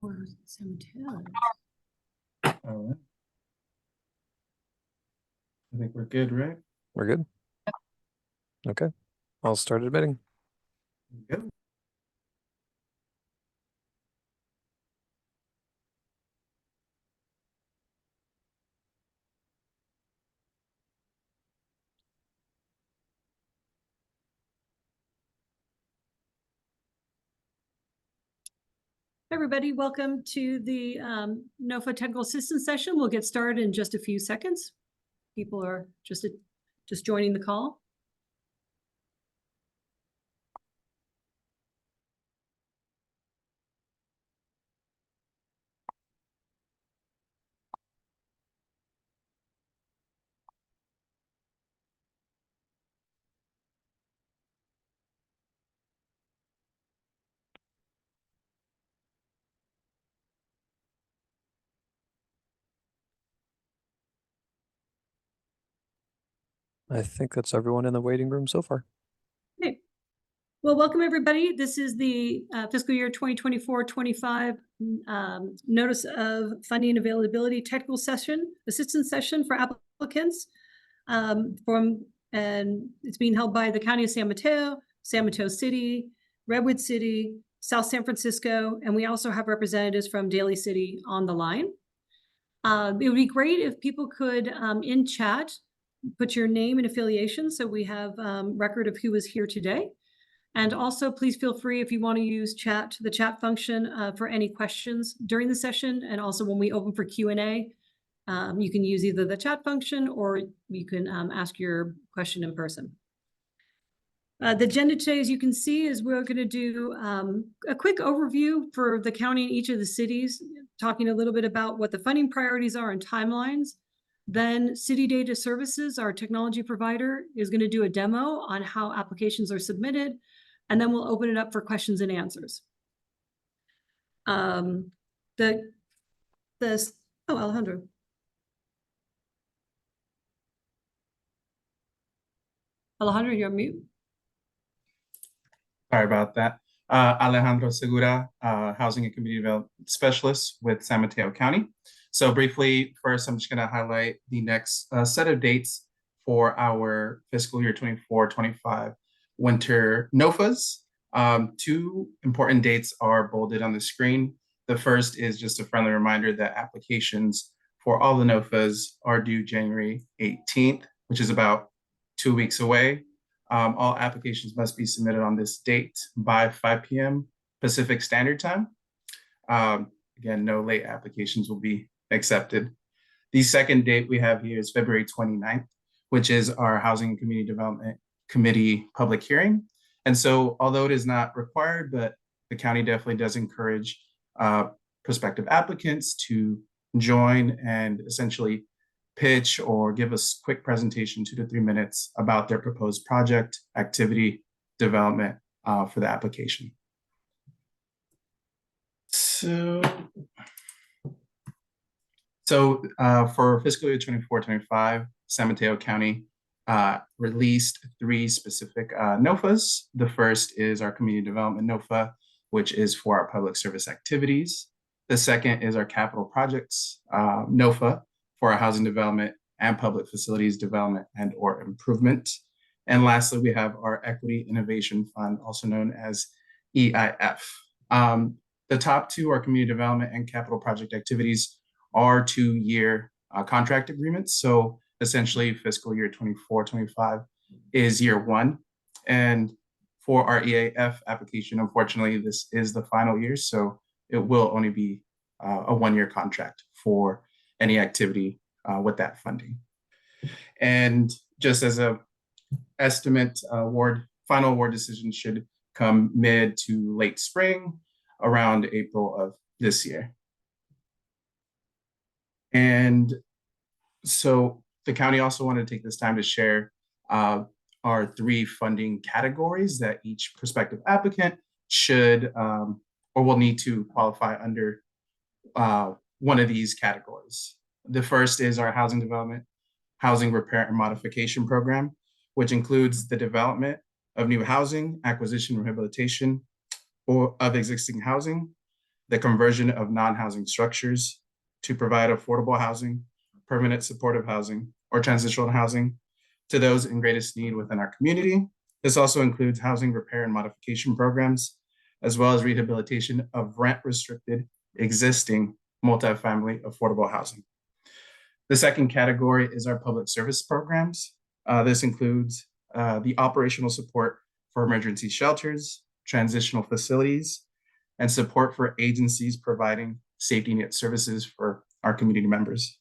Or San Mateo. All right. I think we're good, right? We're good? Okay. I'll start admitting. Go. Hi, everybody. Welcome to the NOFA Technical Assistance session. We'll get started in just a few seconds. People are just joining the call. I think that's everyone in the waiting room so far. Okay. Well, welcome, everybody. This is the fiscal year 2024-25 notice of funding availability technical session, assistance session for applicants and it's being held by the County of San Mateo City, Redwood City, South San Francisco, and we also have representatives from Daly City on the line. It would be great if people could, in chat, put your name and affiliation so we have record of who is here today. And also, please feel free if you want to use the chat function for any questions during the session. And also when we open for Q&A, you can use either the chat function or you can ask your question in person. The agenda today, as you can see, is we're going to do a quick overview for the county and each of the cities, talking a little bit about what the funding priorities are and timelines. Then City Data Services, our technology provider, is going to do a demo on how applications are submitted, and then we'll open it up for questions and answers. Alejandro. Alejandro, you're on mute. Sorry about that. Alejandro Segura, Housing and Community Development Specialist with San Mateo County. So briefly, first, I'm just going to highlight the next set of dates for our fiscal year 24-25 winter NOFAs. Two important dates are bolded on the screen. The first is just a friendly reminder that applications for all the NOFAs are due January 18th, which is about 2 weeks away. All applications must be submitted on this date by 5 p.m. Pacific Standard Time. Again, no late applications will be accepted. The second date we have here is February 29th, which is our Housing and Community Development Committee public hearing. And so although it is not required, but the county definitely does encourage prospective applicants to join and essentially pitch or give us a quick presentation, 2 to 3 minutes, about their proposed project, activity, development for the application. So for fiscal year 24-25, San Mateo County released 3 specific NOFAs. The first is our Community Development NOFA, which is for our public service activities. The second is our Capital Projects NOFA for our housing development and public facilities development and or improvement. And lastly, we have our Equity Innovation Fund, also known as EIF. The top 2 are community development and capital project activities are 2-year contract agreements. So essentially fiscal year 24-25 is year 1. And for our EIF application, unfortunately, this is the final year. So it will only be a 1-year contract for any activity with that funding. And just as a estimate, final award decision should come mid to late spring, around April of this year. And so the county also wanted to take this time to share our 3 funding categories that each prospective applicant should or will need to qualify under one of these categories. The first is our housing development, housing repair and modification program, which includes the development of new housing, acquisition, rehabilitation, or of existing housing, the conversion of non-housing structures to provide affordable housing, permanent supportive housing, or transitional housing to those in greatest need within our community. This also includes housing repair and modification programs, as well as rehabilitation of rent-restricted existing multifamily affordable housing. The second category is our public service programs. This includes the operational support for emergency shelters, transitional facilities, and support for agencies providing safety net services for our community members.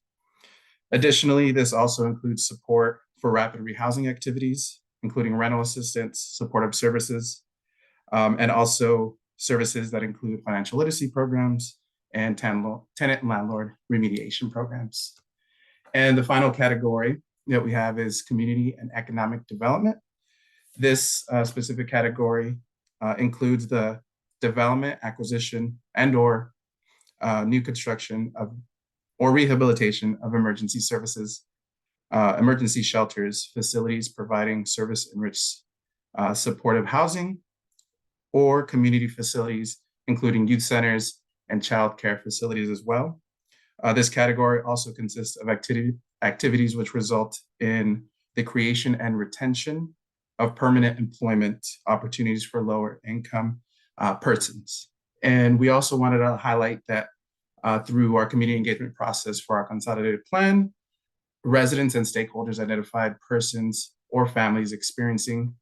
Additionally, this also includes support for rapid rehousing activities, including rental assistance, supportive services, and also services that include financial literacy programs and tenant and landlord remediation programs. And the final category that we have is community and economic development. This specific category includes the development, acquisition, and/or new construction of or rehabilitation of emergency services, emergency shelters, facilities providing service-enriched supportive housing, or community facilities, including youth centers and child care facilities as well. This category also consists of activities which result in the creation and retention of permanent employment opportunities for lower income persons. And we also wanted to highlight that through our community engagement process for our consolidated plan, residents and stakeholders identified persons or families experiencing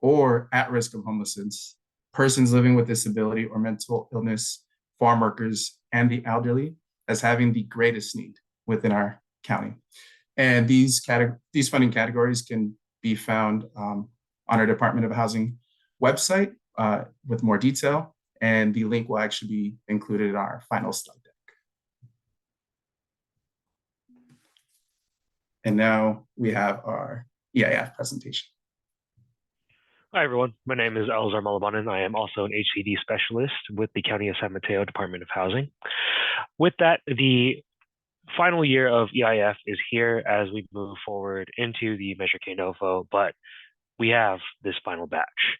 or at risk of homelessness, persons living with disability or mental illness, farm workers, and the elderly as having the greatest need within our county. And these funding categories can be found on our Department of Housing website with more detail, and the link will actually be included in our final slide deck. And now we have our EIF presentation. Hi, everyone. My name is Elzar Malabanan. I am also an HCD specialist with the County of San Mateo Department of Housing. With that, the final year of EIF is here as we move forward into the Measure K NOFA, but we have this final batch.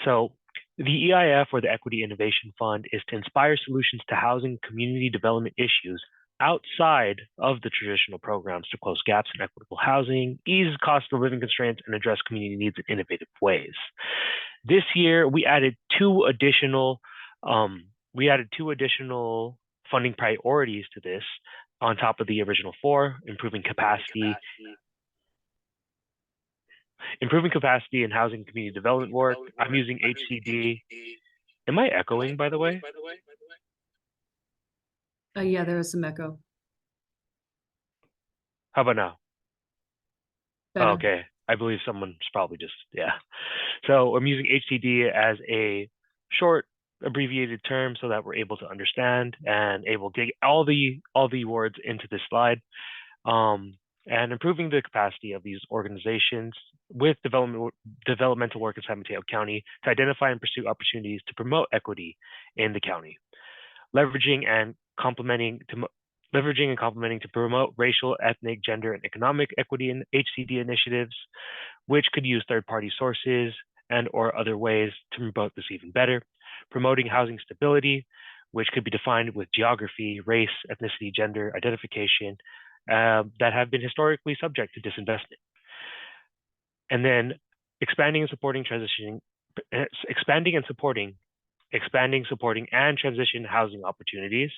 So the EIF, or the Equity Innovation Fund, is to inspire solutions to housing community development issues outside of the traditional programs to close gaps in equitable housing, ease cost of living constraints, and address community needs in innovative ways. This year, we added two additional funding priorities to this on top of the original four: improving capacity and housing community development work. I'm using HCD. Am I echoing, by the way? Yeah, there is some echo. How about now? Better. Okay, I believe someone's probably just, yeah. So I'm using HCD as a short abbreviated term so that we're able to understand and able to get all the words into this slide. And improving the capacity of these organizations with developmental work in San Mateo County to identify and pursue opportunities to promote equity in the county. Leveraging and complementing to promote racial, ethnic, gender, and economic equity in HCD initiatives, which could use third-party sources and or other ways to promote this even better. Promoting housing stability, which could be defined with geography, race, ethnicity, gender, identification, that have been historically subject to disinvestment. And then expanding, supporting, and transition housing opportunities,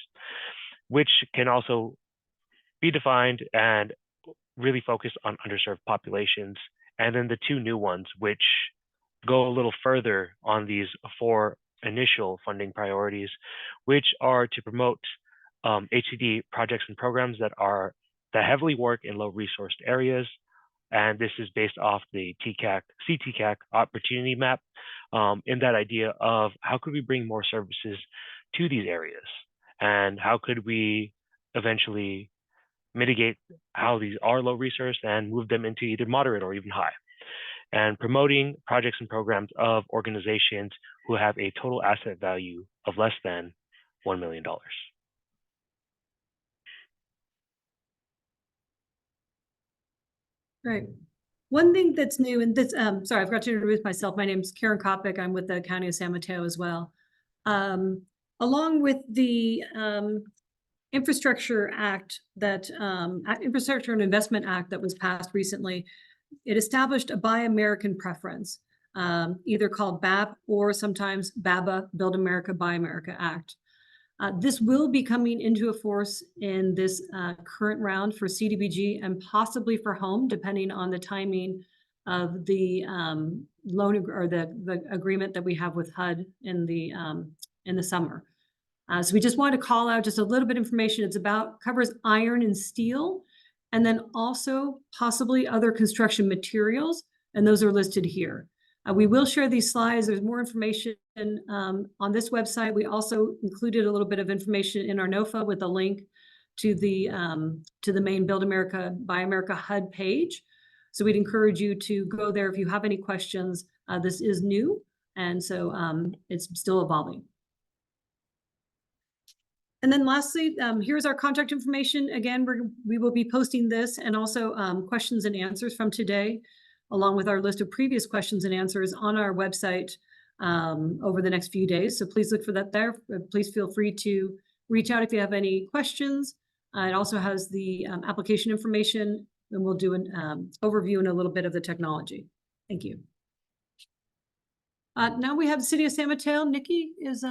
which can also be defined and really focus on underserved populations. And then the two new ones, which go a little further on these four initial funding priorities, which are to promote HCD projects and programs that heavily work in low-resourced areas. And this is based off the CTCAC opportunity map, in that idea of how could we bring more services to these areas, and how could we eventually mitigate how these are low resource and move them into either moderate or even high. And promoting projects and programs of organizations who have a total asset value of less than $1 million. Right. One thing that's new, and this, sorry, I forgot to introduce myself. My name is Karen Kopic. I'm with the County of San Mateo as well. along with the Infrastructure Act that Infrastructure and Investment Act that was passed recently, it established a Buy American preference, either called BAP or sometimes BABA, Build America, Buy America Act. This will be coming into force in this current round for CDBG and possibly for home, depending on the timing of the loan or the agreement that we have with HUD in the summer. So we just wanted to call out just a little bit of information. It's covers iron and steel, and then also possibly other construction materials, and those are listed here. We will share these slides. There's more information on this website. We also included a little bit of information in our NOFA with a link to the main Build America, Buy America HUD page. So we'd encourage you to go there if you have any questions. This is new, and so it's still evolving. And then lastly, here's our contact information. Again, we will be posting this and also questions and answers from today, along with our list of previous questions and answers on our website over the next few days. So please look for that there. Please feel free to reach out if you have any questions. It also has the application information, and we'll do an overview and a little bit of the technology. Thank you. Now we have the City of San Mateo. Nikki is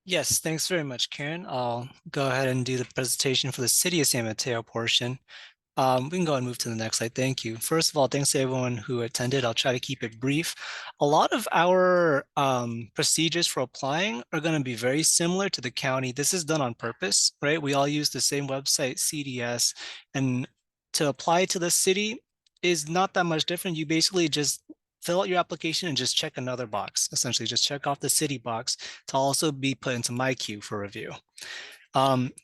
Yes, thanks very much, Karen. I'll go ahead and do the presentation for the City of San Mateo portion. We can go and move to the next slide. Thank you. First of all, thanks to everyone who attended. I'll try to keep it brief. A lot of our procedures for applying are going to be very similar to the county. This is done on purpose, right? We all use the same website, CDS, and to apply to the city is not that much different. You basically just fill out your application and just check another box. Essentially, just check off the city box to also be put into my queue for review.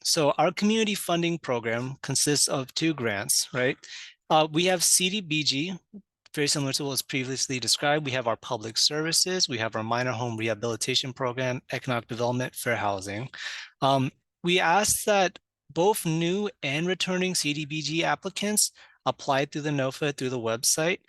So our community funding program consists of 2 grants, right? We have CDBG, very similar to what was previously described. We have our public services, we have our minor home rehabilitation program, economic development, fair housing. We ask that both new and returning CDBG applicants apply through the NOFA, through the website,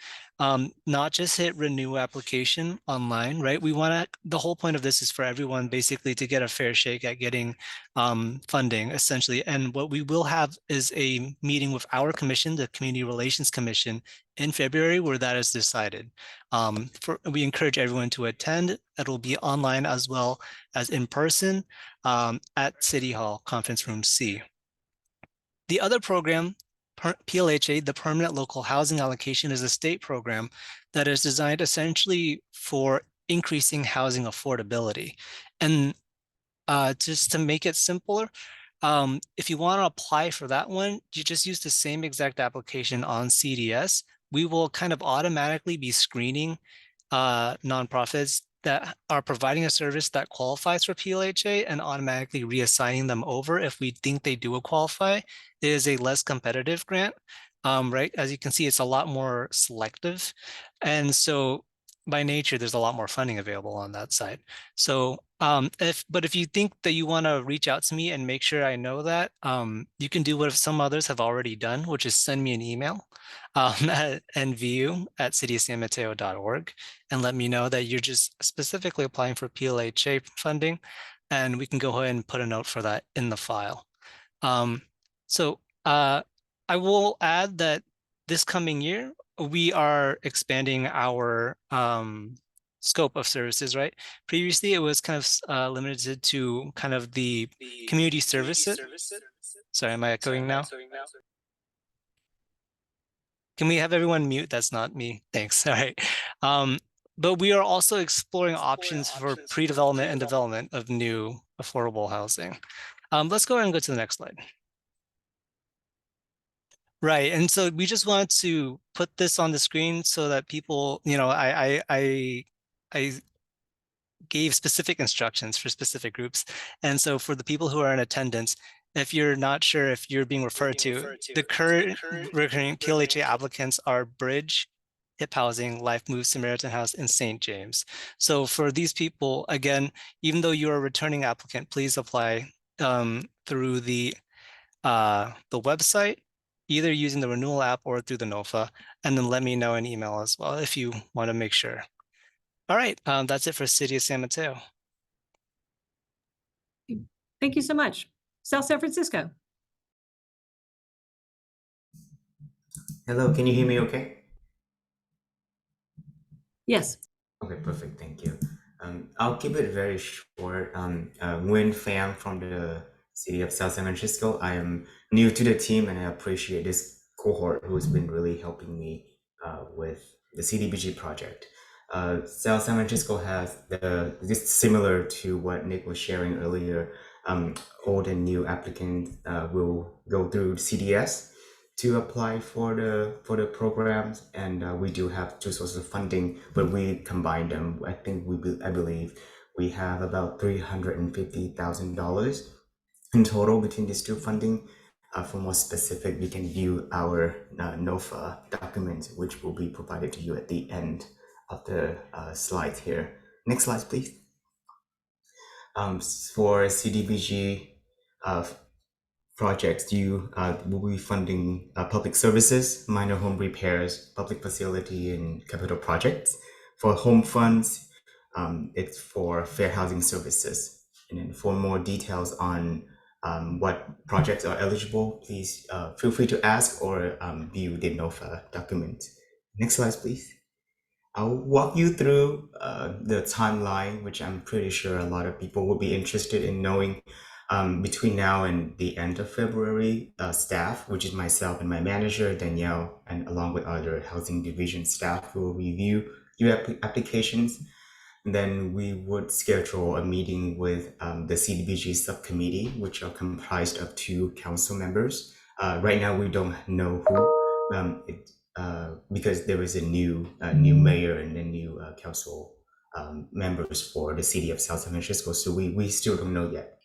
not just hit renew application online, right? We want to, the whole point of this is for everyone basically to get a fair shake at getting funding essentially. And what we will have is a meeting with our commission, the Community Relations Commission, in February where that is decided. We encourage everyone to attend. It'll be online as well as in person at City Hall, Conference Room C. The other program, PLHA, the Permanent Local Housing Allocation, is a state program that is designed essentially for increasing housing affordability. And just to make it simpler, if you want to apply for that one, you just use the same exact application on CDS. We will kind of automatically be screening nonprofits that are providing a service that qualifies for PLHA and automatically reassigning them over if we think they do qualify. It is a less competitive grant, right? As you can see, it's a lot more selective. And so by nature, there's a lot more funding available on that side. So if you think that you want to reach out to me and make sure I know that, you can do what some others have already done, which is send me an email at nvu@cityofsanmateo.org and let me know that you're just specifically applying for PLHA funding, and we can go ahead and put a note for that in the file. I will add that this coming year, we are expanding our scope of services, right? Previously, it was kind of limited to kind of the community services. Sorry, am I echoing now? Can we have everyone mute? That's not me. Thanks. All right. But we are also exploring options for pre-development and development of new affordable housing. Let's go ahead and go to the next slide. Right, and so we just wanted to put this on the screen so that people, you know, I gave specific instructions for specific groups. And so for the people who are in attendance, if you're not sure if you're being referred to, the current recurring PLHA applicants are Bridge, Hip Housing, Life Move, Samaritan House, and St. James. So for these people, again, even though you're a returning applicant, please apply through the website, either using the renewal app or through the NOFA, and then let me know an email as well if you want to make sure. All right, that's it for City of San Mateo. Thank you so much. South San Francisco. Hello, can you hear me okay? Yes. Okay, perfect, thank you. I'll keep it very short. Nguyen Pham from the city of South San Francisco. I am new to the team and I appreciate this cohort who's been really helping me with the CDBG project. South San Francisco has this similar to what Nick was sharing earlier. Old and new applicants will go through CDS to apply for the programs, and we do have two sources of funding, but we combine them. I believe we have about $350,000 in total between these two funding. For more specific, you can view our NOFA document, which will be provided to you at the end of the slides here. Next slide, please. For CDBG projects, you will be funding public services, minor home repairs, public facility, and capital projects. For home funds, it's for fair housing services. And then for more details on what projects are eligible, please feel free to ask or view the NOFA document. Next slide, please. I'll walk you through the timeline, which I'm pretty sure a lot of people will be interested in knowing. Between now and the end of February, staff, which is myself and my manager, Danielle, and along with other housing division staff, will review your applications. And then we would schedule a meeting with the CDBG subcommittee, which are comprised of 2 council members. Right now, we don't know who, because there is a new mayor and a new council members for the city of South San Francisco. So we still don't know yet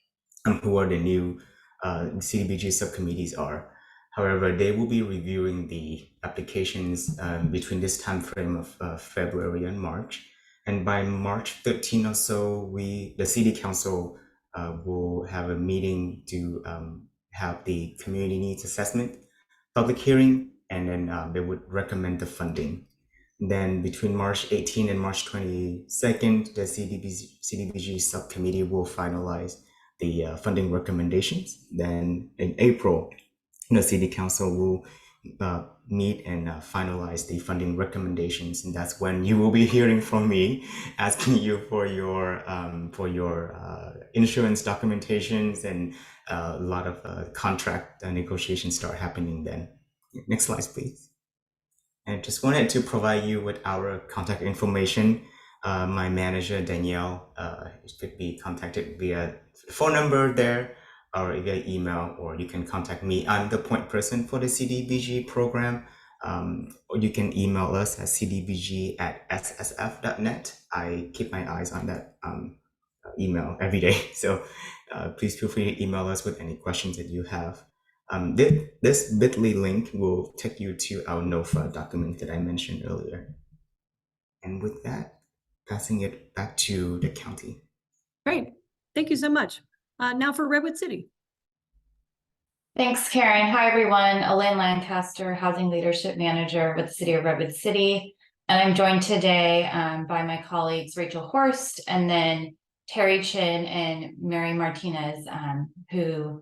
who are the new CDBG subcommittees are. However, they will be reviewing the applications between this time frame of February and March. And by March 13 or so, the city council will have a meeting to have the community needs assessment, public hearing, and then they would recommend the funding. Then between March 18 and March 22nd, the CDBG subcommittee will finalize the funding recommendations. Then in April, the city council will meet and finalize the funding recommendations, and that's when you will be hearing from me, asking you for your insurance documentations, and a lot of contract negotiations start happening then. Next slide, please. And just wanted to provide you with our contact information. My manager, Danielle, could be contacted via phone number there or via email, or you can contact me. I'm the point person for the CDBG program. Or you can email us at cdbg@ssf.net. I keep my eyes on that email every day. So please feel free to email us with any questions that you have. This bit.ly link will take you to our NOFA document that I mentioned earlier. And with that, passing it back to the county. Great. Thank you so much. Now for Redwood City. Thanks, Karen. Hi, everyone. Elaine Lancaster, Housing Leadership Manager with the City of Redwood City. And I'm joined today by my colleagues, Rachel Horst, and then Terry Chin and Mary Martinez, who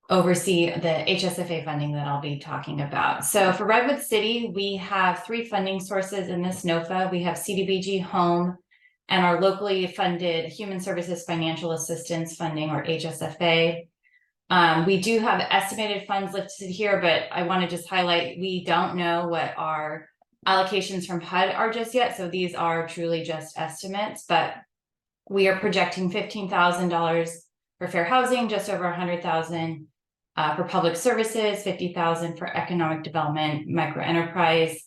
oversee the HSFA funding that I'll be talking about. So for Redwood City, we have 3 funding sources in this NOFA. We have CDBG Home and our locally funded Human Services Financial Assistance Funding, or HSFA. We do have estimated funds listed here, but I want to just highlight, we don't know what our allocations from HUD are just yet. So these are truly just estimates, but we are projecting $15,000 for fair housing, just over $100,000 for public services, $50,000 for economic development, micro enterprise,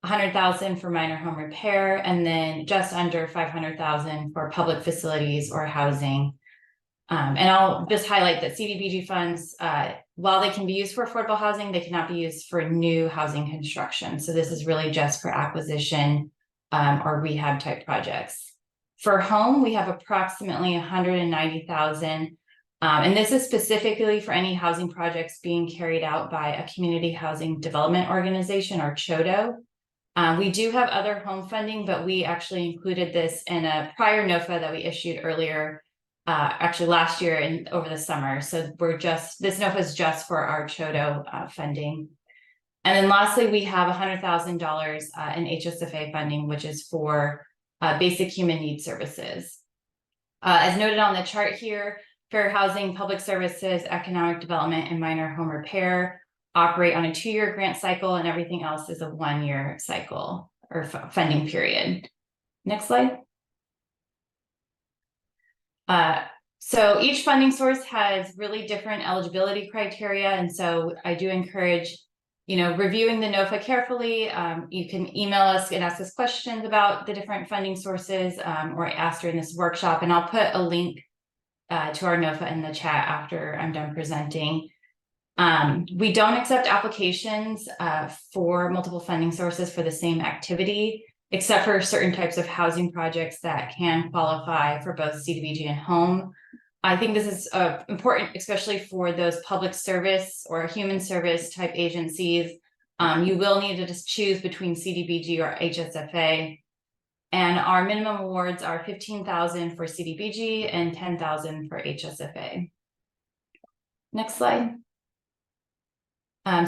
$100,000 for minor home repair, and then just under $500,000 for public facilities or housing. And I'll just highlight that CDBG funds, while they can be used for affordable housing, they cannot be used for new housing construction. So this is really just for acquisition or rehab type projects. For home, we have approximately $190,000. And this is specifically for any housing projects being carried out by a community housing development organization, or CHODO. We do have other home funding, but we actually included this in a prior NOFA that we issued earlier actually last year and over the summer. So this NOFA is just for our Chodo funding. And then lastly, we have $100,000 in HSFA funding, which is for basic human needs services. As noted on the chart here, fair housing, public services, economic development, and minor home repair operate on a 2-year grant cycle, and everything else is a 1-year cycle or funding period. Next slide. So each funding source has really different eligibility criteria. And so I do encourage, reviewing the NOFA carefully. You can email us and ask us questions about the different funding sources or ask during this workshop. And I'll put a link to our NOFA in the chat after I'm done presenting. We don't accept applications for multiple funding sources for the same activity, except for certain types of housing projects that can qualify for both CDBG and home. I think this is important, especially for those public service or human service type agencies. You will need to just choose between CDBG or HSFA. And our minimum awards are $15,000 for CDBG and $10,000 for HSFA. Next slide.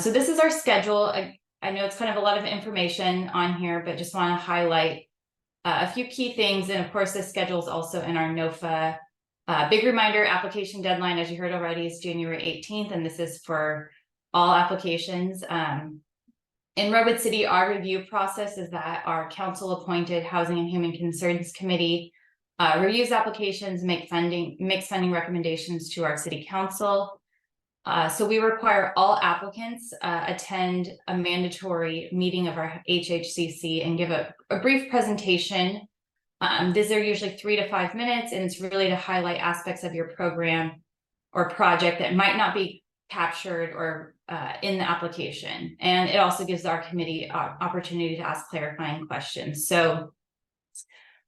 So this is our schedule. I know it's kind of a lot of information on here, but just want to highlight a few key things. And of course, this schedule is also in our NOFA. Big reminder, application deadline, as you heard already, is January 18th, and this is for all applications. In Redwood City, our review process is that our council-appointed Housing and Human Concerns Committee reviews applications, makes funding recommendations to our city council. So we require all applicants attend a mandatory meeting of our HHCC and give a brief presentation. These are usually 3 to 5 minutes, and it's really to highlight aspects of your program or project that might not be captured or in the application. And it also gives our committee opportunity to ask clarifying questions. So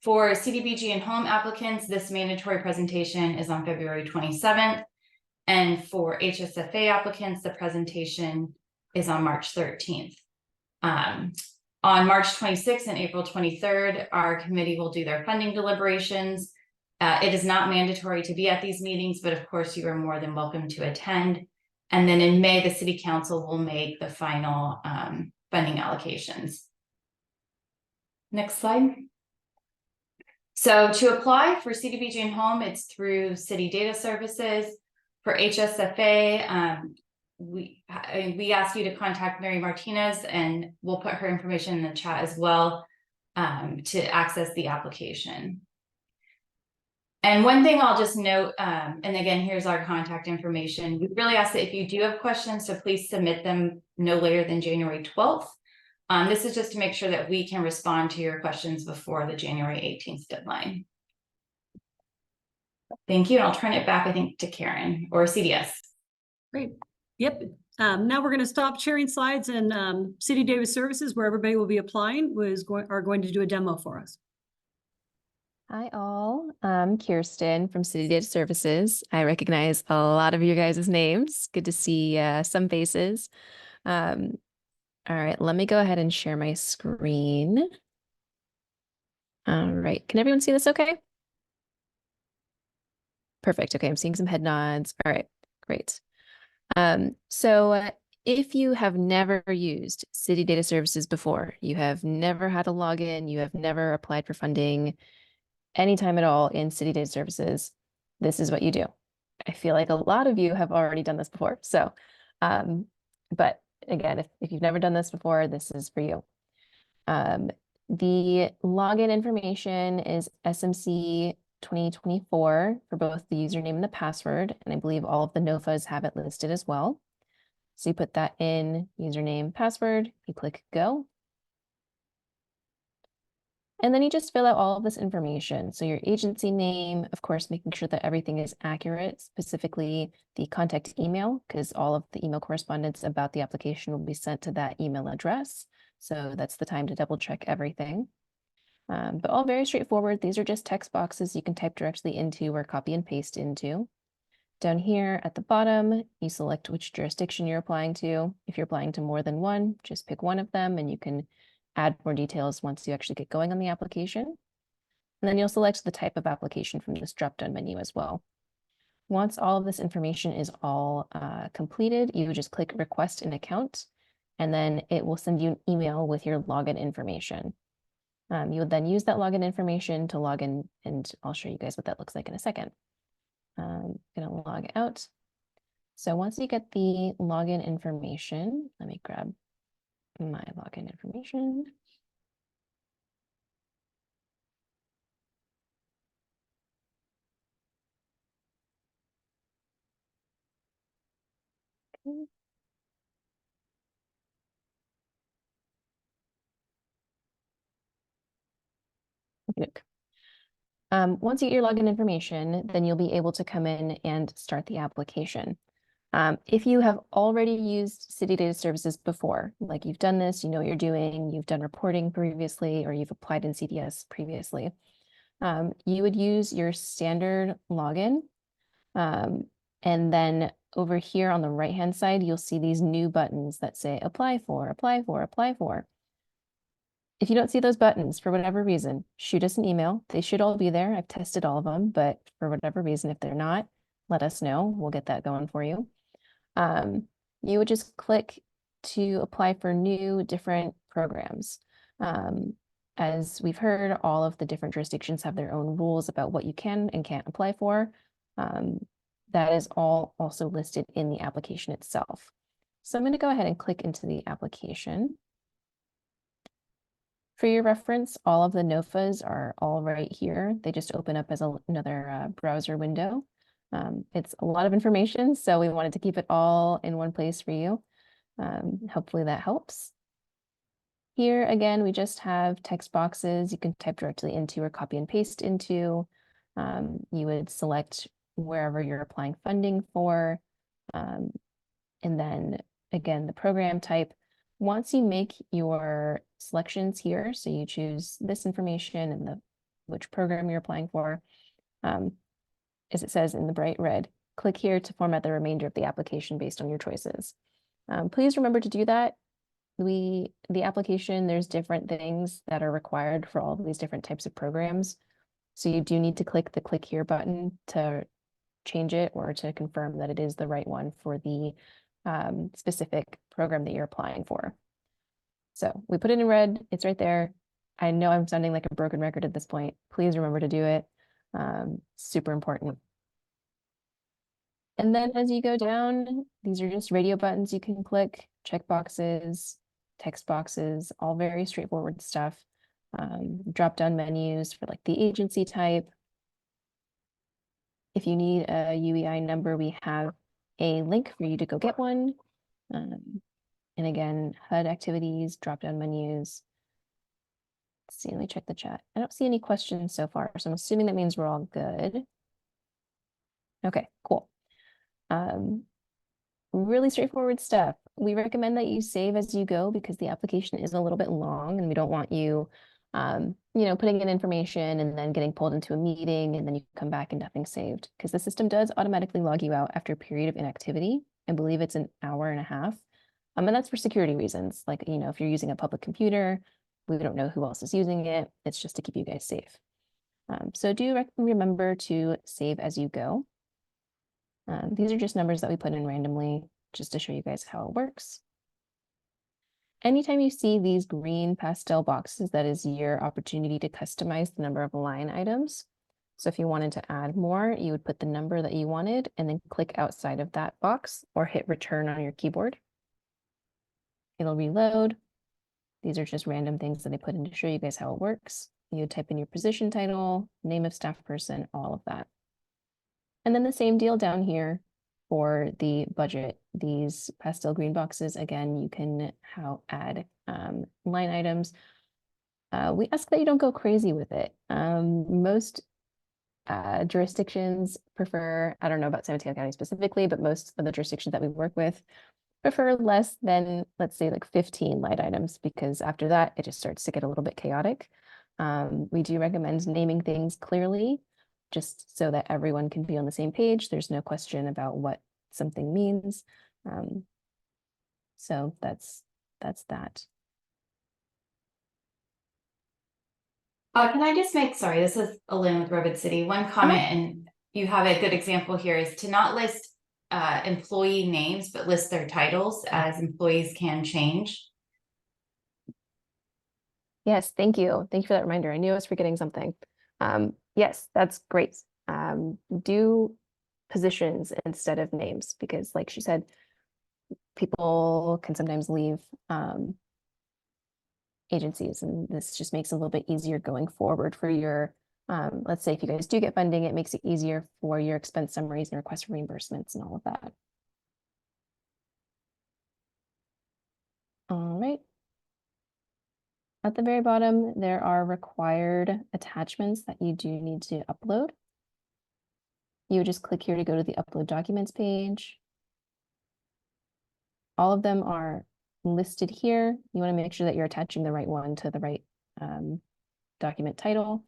for CDBG and home applicants, this mandatory presentation is on February 27th. And for HSFA applicants, the presentation is on March 13th. On March 26th and April 23rd, our committee will do their funding deliberations. It is not mandatory to be at these meetings, but of course you are more than welcome to attend. And then in May, the city council will make the final funding allocations. Next slide. So to apply for CDBG and home, it's through City Data Services. For HSFA, we ask you to contact Mary Martinez, and we'll put her information in the chat as well to access the application. And one thing I'll just note, and again, here's our contact information. We really ask that if you do have questions, so please submit them no later than January 12th. This is just to make sure that we can respond to your questions before the January 18th deadline. Thank you. And I'll turn it back, I think, to Karen or CDS. Great. Yep. Now we're going to stop sharing slides, and City Data Services, where everybody will be applying, are going to do a demo for us. Hi all, I'm Kirsten from City Data Services. I recognize a lot of you guys' names. Good to see some faces. All right, let me go ahead and share my screen. All right, can everyone see this okay? Perfect. Okay, I'm seeing some head nods. All right, great. So if you have never used City Data Services before, you have never had a login, you have never applied for funding anytime at all in City Data Services, this is what you do. I feel like a lot of you have already done this before. So, but again, if you've never done this before, this is for you. The login information is SMC 2024 for both the username and the password. And I believe all of the NOFAs have it listed as well. So you put that in, username, password, you click go. And then you just fill out all of this information. So your agency name, of course, making sure that everything is accurate, specifically the contact email, because all of the email correspondence about the application will be sent to that email address. So that's the time to double check everything. But all very straightforward. These are just text boxes you can type directly into or copy and paste into. Down here at the bottom, you select which jurisdiction you're applying to. If you're applying to more than one, just pick one of them and you can add more details once you actually get going on the application. And then you'll select the type of application from this drop-down menu as well. Once all of this information is all completed, you would just click request an account, and then it will send you an email with your login information. You would then use that login information to log in, and I'll show you guys what that looks like in a second. I'm gonna log out. So once you get the login information, let me grab my login information. Okay. Okay. Once you get your login information, then you'll be able to come in and start the application. If you have already used City Data Services before, like you've done this, you know what you're doing, you've done reporting previously, or you've applied in CDS previously, you would use your standard login. And then over here on the right-hand side, you'll see these new buttons that say apply for, apply for, apply for. If you don't see those buttons for whatever reason, shoot us an email. They should all be there. I've tested all of them, but for whatever reason, if they're not, let us know. We'll get that going for you. You would just click to apply for new different programs. As we've heard, all of the different jurisdictions have their own rules about what you can and can't apply for. That is all also listed in the application itself. So I'm going to go ahead and click into the application. For your reference, all of the NOFAs are all right here. They just open up as another browser window. It's a lot of information, so we wanted to keep it all in one place for you. Hopefully that helps. Here, again, we just have text boxes you can type directly into or copy and paste into. You would select wherever you're applying funding for. And then, again, the program type. Once you make your selections here, so you choose this information and which program you're applying for, as it says in the bright red, click here to format the remainder of the application based on your choices. Please remember to do that. The application, there's different things that are required for all of these different types of programs. So you do need to click the click here button to change it or to confirm that it is the right one for the specific program that you're applying for. So we put it in red, it's right there. I know I'm sounding like a broken record at this point. Please remember to do it. Super important. And then as you go down, these are just radio buttons you can click, check boxes, text boxes, all very straightforward stuff. Drop down menus for like the agency type. If you need a UEI number, we have a link for you to go get one. And again, HUD activities, drop down menus. Let's see, let me check the chat. I don't see any questions so far, so I'm assuming that means we're all good. Okay, cool. Really straightforward stuff. We recommend that you save as you go because the application is a little bit long and we don't want you, putting in information and then getting pulled into a meeting and then you come back and nothing saved because the system does automatically log you out after a period of inactivity. I believe it's an hour and a half. And that's for security reasons. Like, if you're using a public computer, we don't know who else is using it. It's just to keep you guys safe. So do remember to save as you go. These are just numbers that we put in randomly just to show you guys how it works. Anytime you see these green pastel boxes, that is your opportunity to customize the number of line items. So if you wanted to add more, you would put the number that you wanted and then click outside of that box or hit return on your keyboard. It'll reload. These are just random things that I put in to show you guys how it works. You would type in your position title, name of staff person, all of that. And then the same deal down here for the budget. These pastel green boxes, again, you can add line items. We ask that you don't go crazy with it. Most jurisdictions prefer, I don't know about San Mateo County specifically, but most of the jurisdictions that we work with prefer less than, let's say, like 15 line items, because after that, it just starts to get a little bit chaotic. We do recommend naming things clearly, just so that everyone can be on the same page. There's no question about what something means. So that's that. Can I just make, sorry, this is Elaine with Redwood City, one comment, and you have a good example here, is to not list employee names, but list their titles, as employees can change. Yes, thank you. Thank you for that reminder. I knew I was forgetting something. Yes, that's great. Do positions instead of names, because like she said, people can sometimes leave agencies, and this just makes it a little bit easier going forward for your, let's say if you guys do get funding, it makes it easier for your expense summaries and request for reimbursements and all of that. All right. At the very bottom, there are required attachments that you do need to upload. You would just click here to go to the upload documents page. All of them are listed here. You want to make sure that you're attaching the right one to the right document title.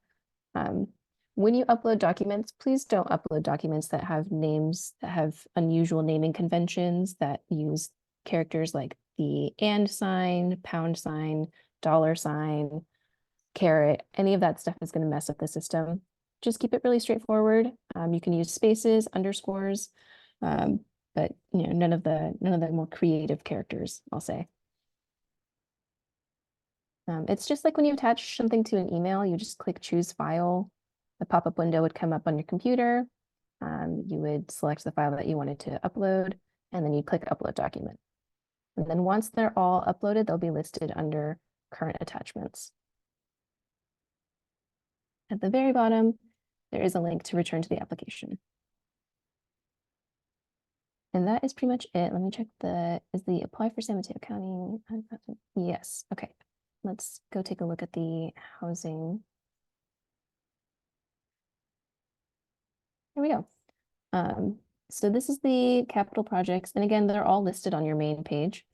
When you upload documents, please don't upload documents that have names that have unusual naming conventions that use characters like the and sign, pound sign, dollar sign, caret. Any of that stuff is going to mess up the system. Just keep it really straightforward. You can use spaces, underscores, but you know, none of the more creative characters, I'll say. It's just like when you attach something to an email, you just click choose file. The pop-up window would come up on your computer. You would select the file that you wanted to upload, and then you click upload document. And then once they're all uploaded, they'll be listed under current attachments. At the very bottom, there is a link to return to the application. And that is pretty much it. Let me check is the apply for San Mateo County? Yes, okay. Let's go take a look at the housing. There we go. So this is the capital projects. And again, they're all listed on your main page.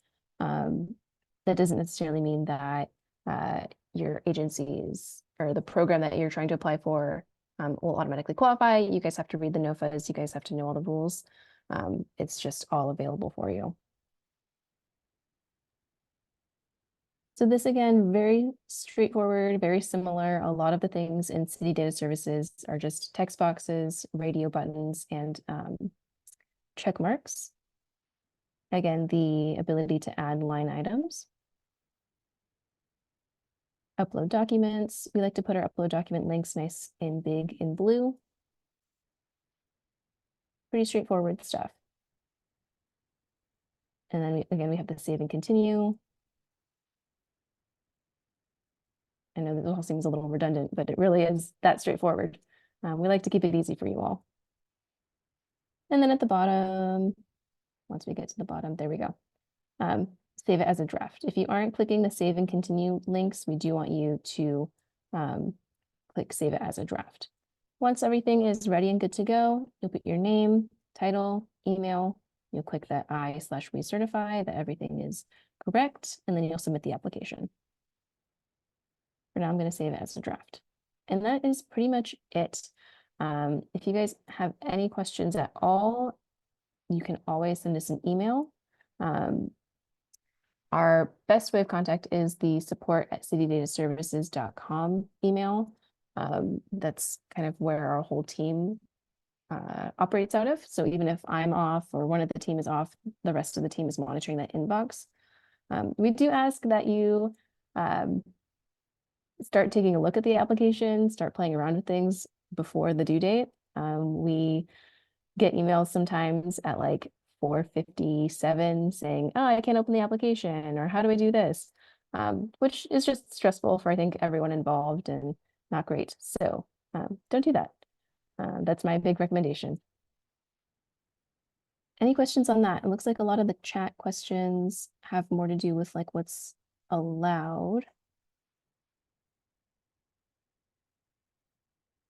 That doesn't necessarily mean that your agencies or the program that you're trying to apply for will automatically qualify. You guys have to read the NOFAs. You guys have to know all the rules. It's just all available for you. So this, again, very straightforward, very similar. A lot of the things in City Data Services are just text boxes, radio buttons, and check marks. Again, the ability to add line items. Upload documents. We like to put our upload document links nice and big in blue. Pretty straightforward stuff. And then again, we have the save and continue. I know that all seems a little redundant, but it really is that straightforward. We like to keep it easy for you all. And then at the bottom, once we get to the bottom, there we go. Save it as a draft. If you aren't clicking the save and continue links, we do want you to click save it as a draft. Once everything is ready and good to go, you'll put your name, title, email, you'll click that I/recertify that everything is correct, and then you'll submit the application. For now, I'm going to save it as a draft. And that is pretty much it. If you guys have any questions at all, you can always send us an email. Our best way of contact is the support@citydataservices.com email. That's kind of where our whole team operates out of. So even if I'm off or one of the team is off, the rest of the team is monitoring that inbox. We do ask that you start taking a look at the application, start playing around with things before the due date. We get emails sometimes at like 4:57 saying, oh, I can't open the application, or how do I do this? Which is just stressful for, I think, everyone involved and not great. So don't do that. That's my big recommendation. Any questions on that? It looks like a lot of the chat questions have more to do with like what's allowed.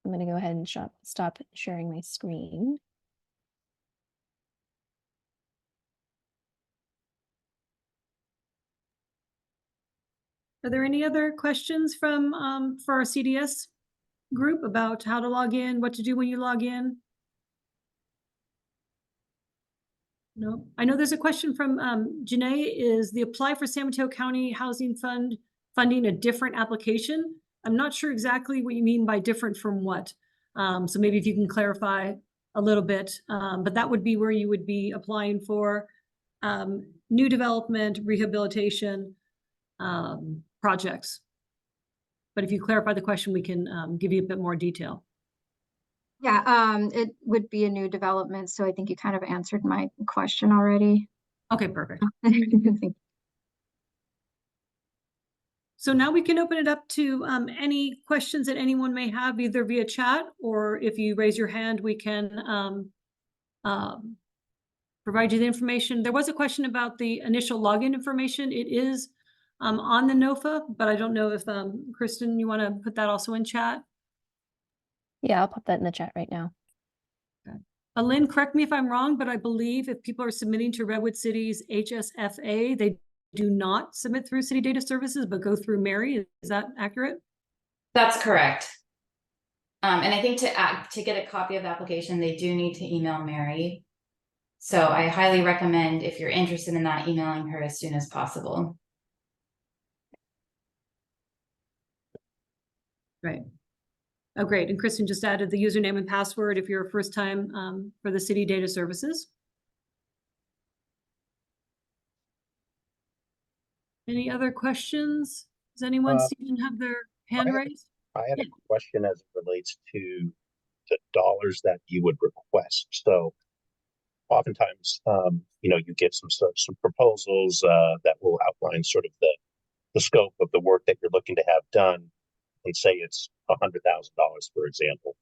I'm going to go ahead and stop sharing my screen. Are there any other questions from for our CDS group about how to log in, what to do when you log in? No, I know there's a question from Janae. Is the apply for San Mateo County Housing Fund funding a different application I'm not sure exactly what you mean by different from what. So maybe if you can clarify a little bit, but that would be where you would be applying for new development, rehabilitation projects. But if you clarify the question, we can give you a bit more detail. Yeah, it would be a new development, so I think you kind of answered my question already. Okay, perfect. Thank you. So now we can open it up to any questions that anyone may have, either via chat, or if you raise your hand, we can provide you the information. There was a question about the initial login information. It is on the NOFA, but I don't know if Kristen, you want to put that also in chat? Yeah, I'll pop that in the chat right now. Lynn, correct me if I'm wrong, but I believe if people are submitting to Redwood City's HSFA, they do not submit through City Data Services, but go through Mary. Is that accurate? That's correct. And I think to get a copy of the application, they do need to email Mary. So I highly recommend, if you're interested in that, emailing her as soon as possible. Right. Oh, great. And Kristen just added the username and password if you're a first time for the City Data Services. Any other questions? Does anyone seem to have their hand raised? I had a question as it relates to the dollars that you would request. So oftentimes, you get some proposals that will outline sort of the scope of the work that you're looking to have done. And say it's $100,000, for example.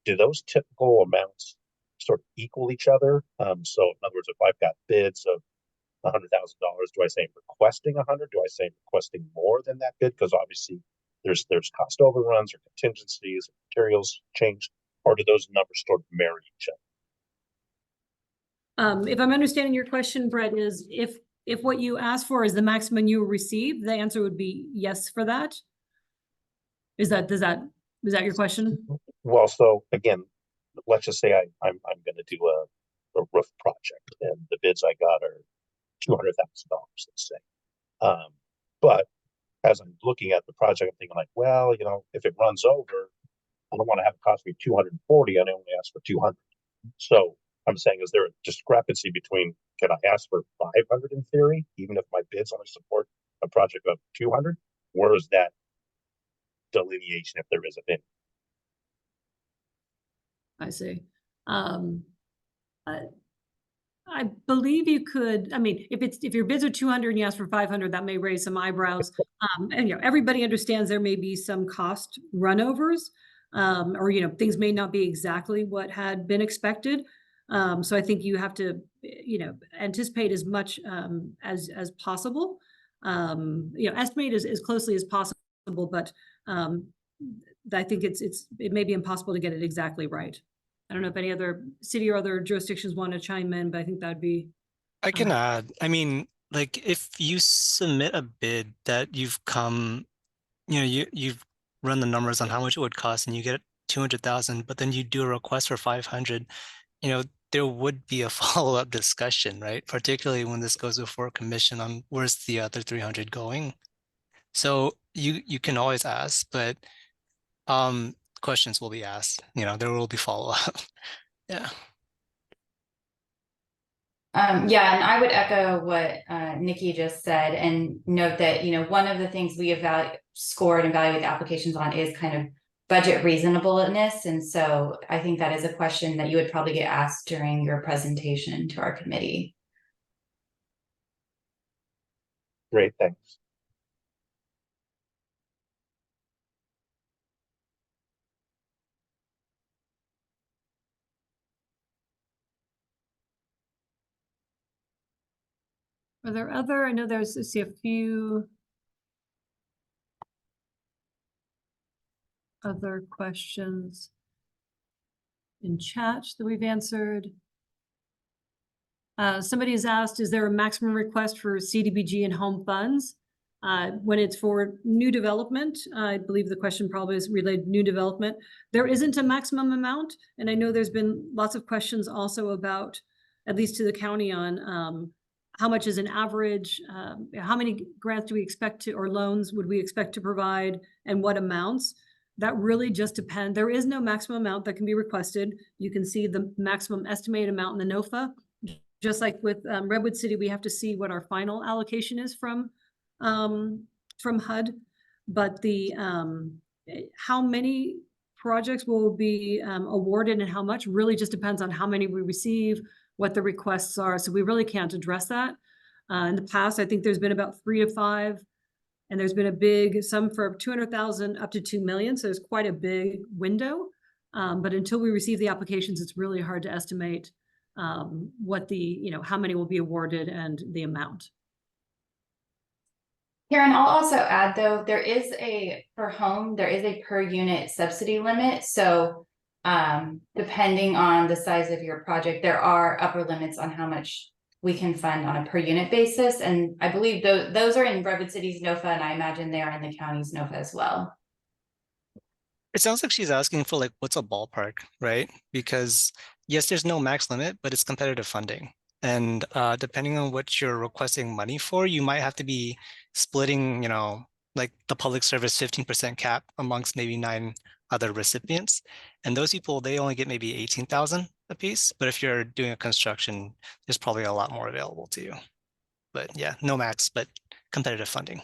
Do those typical amounts sort of equal each other? So in other words, if I've got bids of $100,000, do I say I'm requesting 100? Do I say I'm requesting more than that bid? Because obviously there's cost overruns or contingencies, materials change, or do those numbers sort of marry each other? If I'm understanding your question, Brett, is if what you ask for is the maximum you will receive, the answer would be yes for that. Is that your question? Well, so again, let's just say I'm going to do a roof project, and the bids I got are $200,000, let's say. But as I'm looking at the project, I'm thinking like, well, if it runs over, I don't want to have it cost me 240. I only ask for 200. So I'm saying, is there a discrepancy between, can I ask for 500 in theory, even if my bids only support a project of 200? Where is that delineation, if there is a bid? I see. I believe you could. I mean, if your bids are 200 and you ask for 500, that may raise some eyebrows. And everybody understands there may be some cost runovers, or things may not be exactly what had been expected. So I think you have to anticipate as much as possible. Estimate as closely as possible, but I think it may be impossible to get it exactly right. I don't know if any other city or other jurisdictions want to chime in, but I think that'd be. I can add. I mean, like if you submit a bid that you've you've run the numbers on how much it would cost, and you get 200,000, but then you do a request for 500. There would be a follow-up discussion, right? Particularly when this goes before a commission on where's the other 300 going. So you can always ask, but questions will be asked. There will be follow-up. Yeah. Yeah, and I would echo what Nikki just said and note that, one of the things we score and evaluate the applications on is kind of budget reasonableness. And so I think that is a question that you would probably get asked during your presentation to our committee. Great, thanks. Are there other? I know I see a few other questions in chat that we've answered. Somebody has asked, is there a maximum request for CDBG and home funds? When it's for new development, I believe the question probably is related to new development. There isn't a maximum amount. And I know there's been lots of questions also about, at least to the county, on how much is an average, how many grants do we expect to, or loans would we expect to provide, and what amounts? That really just depends. There is no maximum amount that can be requested. You can see the maximum estimated amount in the NOFA. Just like with Redwood City, we have to see what our final allocation is from HUD. But the how many projects will be awarded and how much really just depends on how many we receive, what the requests are. So we really can't address that. In the past, I think there's been about 3 to 5, and there's been a big, some for 200,000 up to 2 million. So there's quite a big window. But until we receive the applications, it's really hard to estimate what the, how many will be awarded and the amount. Karen, I'll also add though, there is a per unit subsidy limit. So depending on the size of your project, there are upper limits on how much we can fund on a per unit basis. And I believe those are in Redwood City's NOFA, and I imagine they are in the county's NOFA as well. It sounds like she's asking for like, what's a ballpark, right? Because yes, there's no max limit, but it's competitive funding. And depending on what you're requesting money for, you might have to be splitting, like the public service 15% cap amongst maybe 9 other recipients. And those people, they only get maybe 18,000 a piece. But if you're doing a construction, there's probably a lot more available to you. But yeah, no max, but competitive funding.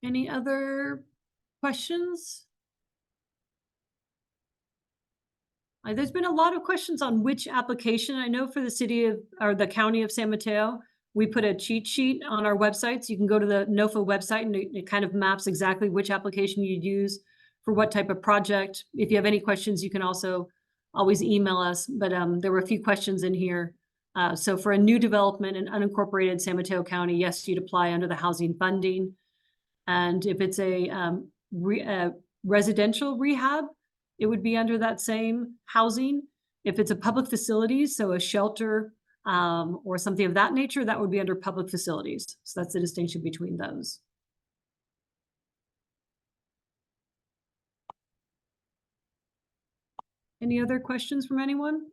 Any other questions? There's been a lot of questions on which application. I know for the city of, or the county of San Mateo, we put a cheat sheet on our website. So you can go to the NOFA website and it kind of maps exactly which application you'd use for what type of project. If you have any questions, you can also always email us. But there were a few questions in here. So for a new development in unincorporated San Mateo County, yes, you'd apply under the housing funding. And if it's a residential rehab, it would be under that same housing. If it's a public facilities, so a shelter or something of that nature, that would be under public facilities. So that's the distinction between those. Any other questions from anyone?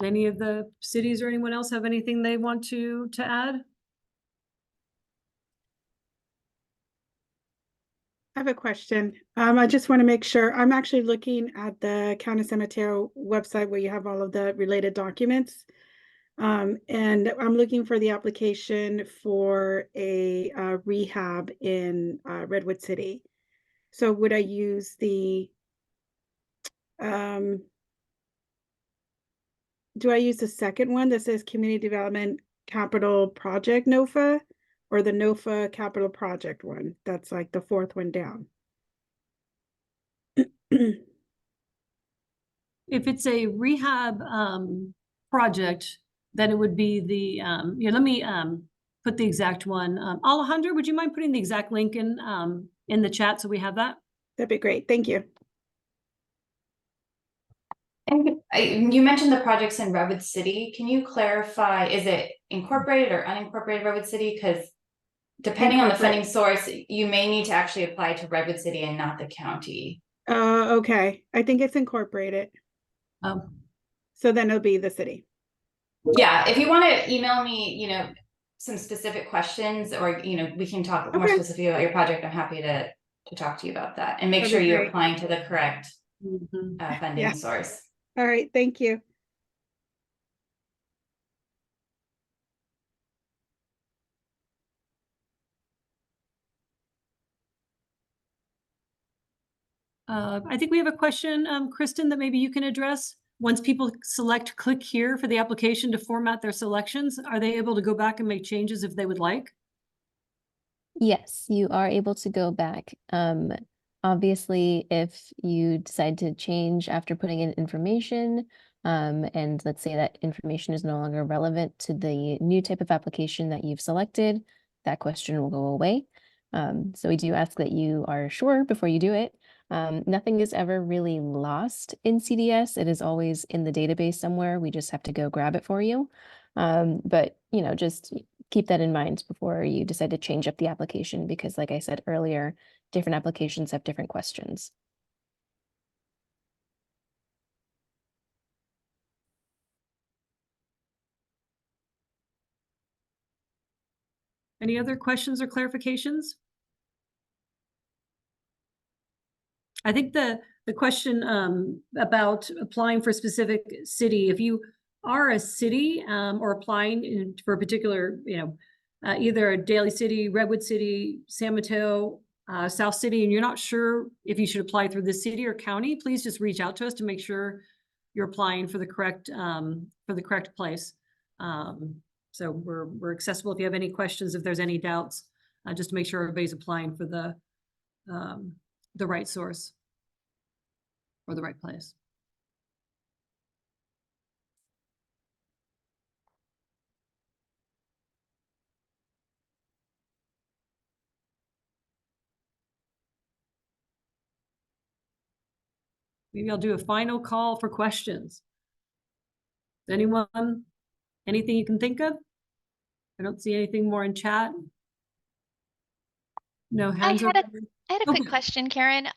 Any of the cities or anyone else have anything they want to add? I have a question. I just want to make sure. I'm actually looking at the County San Mateo website where you have all of the related documents. And I'm looking for the application for a rehab in Redwood City. So would I use the, do I use the second one that says Community Development Capital Project NOFA, or the NOFA Capital Project one? That's like the 4th one down. If it's a rehab project, then it would be the, let me put the exact one. Alejandra, would you mind putting the exact link in the chat so we have that? That'd be great. Thank you. And you mentioned the projects in Redwood City. Can you clarify, is it incorporated or unincorporated Redwood City? Because depending on the funding source, you may need to actually apply to Redwood City and not the county. Okay. I think it's incorporated. So then it'll be the city. Yeah, if you want to email me, some specific questions, or we can talk more specifically about your project. I'm happy to talk to you about that and make sure you're applying to the correct funding source. All right, thank you. I think we have a question, Kristen, that maybe you can address. Once people select click here for the application to format their selections, are they able to go back and make changes if they would like? Yes, you are able to go back. Obviously, if you decide to change after putting in information, and let's say that information is no longer relevant to the new type of application that you've selected, that question will go away. So we do ask that you are sure before you do it. Nothing is ever really lost in CDS. It is always in the database somewhere. We just have to go grab it for you. But just keep that in mind before you decide to change up the application, because like I said earlier, different applications have different questions. Any other questions or clarifications? I think the question about applying for a specific city, if you are a city or applying for a particular, either a Daly City, Redwood City, San Mateo, South City, and you're not sure if you should apply through the city or county, please just reach out to us to make sure you're applying for the correct place. So we're accessible if you have any questions, if there's any doubts, just to make sure everybody's applying for the right source or the right place. Maybe I'll do a final call for questions. Anyone, anything you can think of? I don't see anything more in chat. No hands are. I had a quick Okay. question, Karen.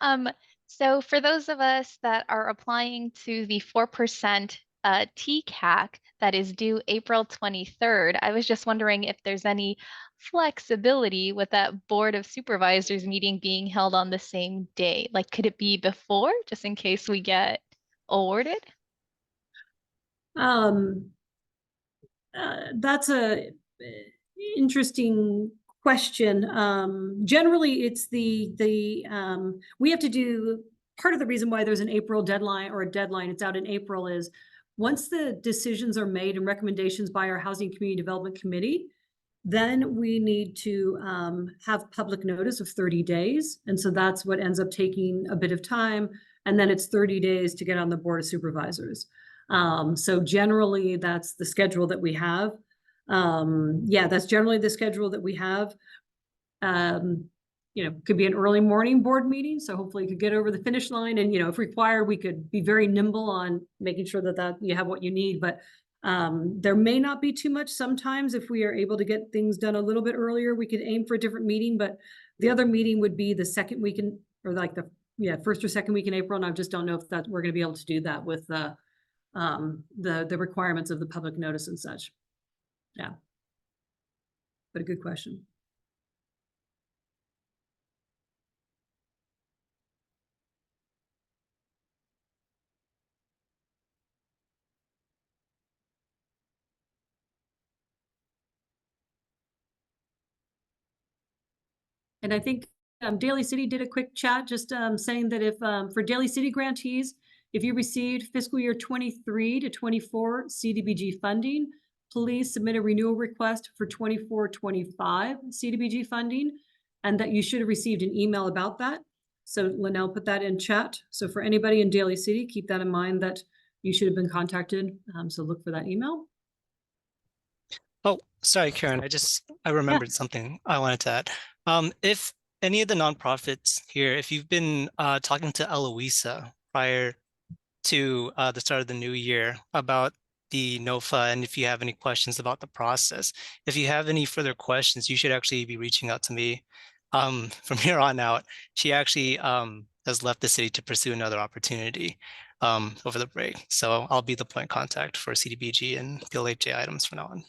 So for those of us that are applying to the 4% TCAC that is due April 23rd, I was just wondering if there's any flexibility with that Board of Supervisors meeting being held on the same day. Like, could it be before, just in case we get awarded? That's a interesting question. Generally, it's the we have to do, part of the reason why there's an April deadline or a deadline, it's out in April, is once the decisions are made and recommendations by our Housing Community Development Committee, then we need to have public notice of 30 days. And so that's what ends up taking a bit of time. And then it's 30 days to get on the Board of Supervisors. So generally, that's the schedule that we have. Yeah, that's generally the schedule that we have. Could be an early morning board meeting, so hopefully you could get over the finish line. And if required, we could be very nimble on making sure that you have what you need. But there may not be too much. Sometimes if we are able to get things done a little bit earlier, we could aim for a different meeting. But the other meeting would be the second week in, or like the first or second week in April. And I just don't know if that we're going to be able to do that with the requirements of the public notice and such. Yeah, but a good question. And I think Daly City did a quick chat just saying that if for Daly City grantees, if you received fiscal year 23 to 24 CDBG funding, please submit a renewal request for 24-25 CDBG funding, and that you should have received an email about that. So Linnell put that in chat. So for anybody in Daly City, keep that in mind that you should have been contacted. So look for that email. Oh, sorry, Karen. I remembered something I wanted to add. If any of the nonprofits here, if you've been talking to Eloisa prior to the start of the new year about the NOFA, and if you have any questions about the process, if you have any further questions, you should actually be reaching out to me. From here on out, she actually has left the city to pursue another opportunity over the break. So I'll be the point of contact for CDBG and PLHJ items from now on.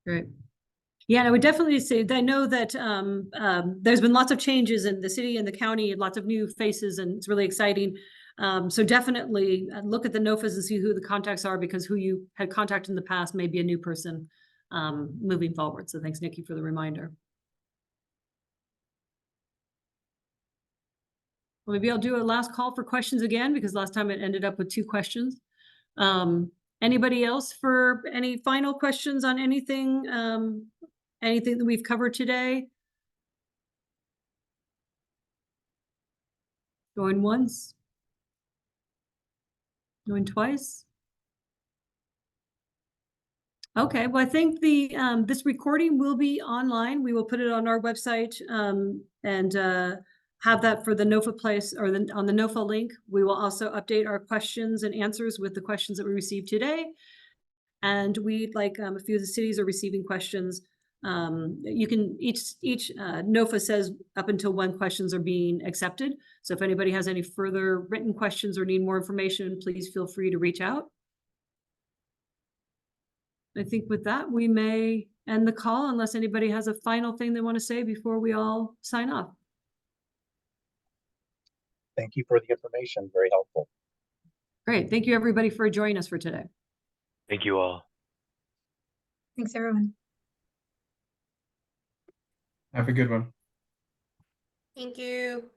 Great. Yeah, and I would definitely say that I know that there's been lots of changes in the city and the county, and lots of new faces, and it's really exciting. So definitely look at the NOFAs and see who the contacts are, because who you had contacted in the past may be a new person moving forward. So thanks, Nikki, for the reminder. Well, maybe I'll do a last call for questions again, because last time it ended up with 2 questions. Anybody else for any final questions on anything, anything that we've covered today? Going once? Going twice? Okay, well, I think the this recording will be online. We will put it on our website and have that for the NOFA place or on the NOFA link. We will also update our questions and answers with the questions that we received today. And we'd like a few of the cities are receiving questions. You can each NOFA says up until 1 questions are being accepted. So if anybody has any further written questions or need more information, please feel free to reach out. I think with that, we may end the call unless anybody has a final thing they want to say before we all sign off. Thank you for the information. Very helpful. Great. Thank you, everybody, for joining us for today. Thank you all. Thanks, everyone. Have a good one. Thank you.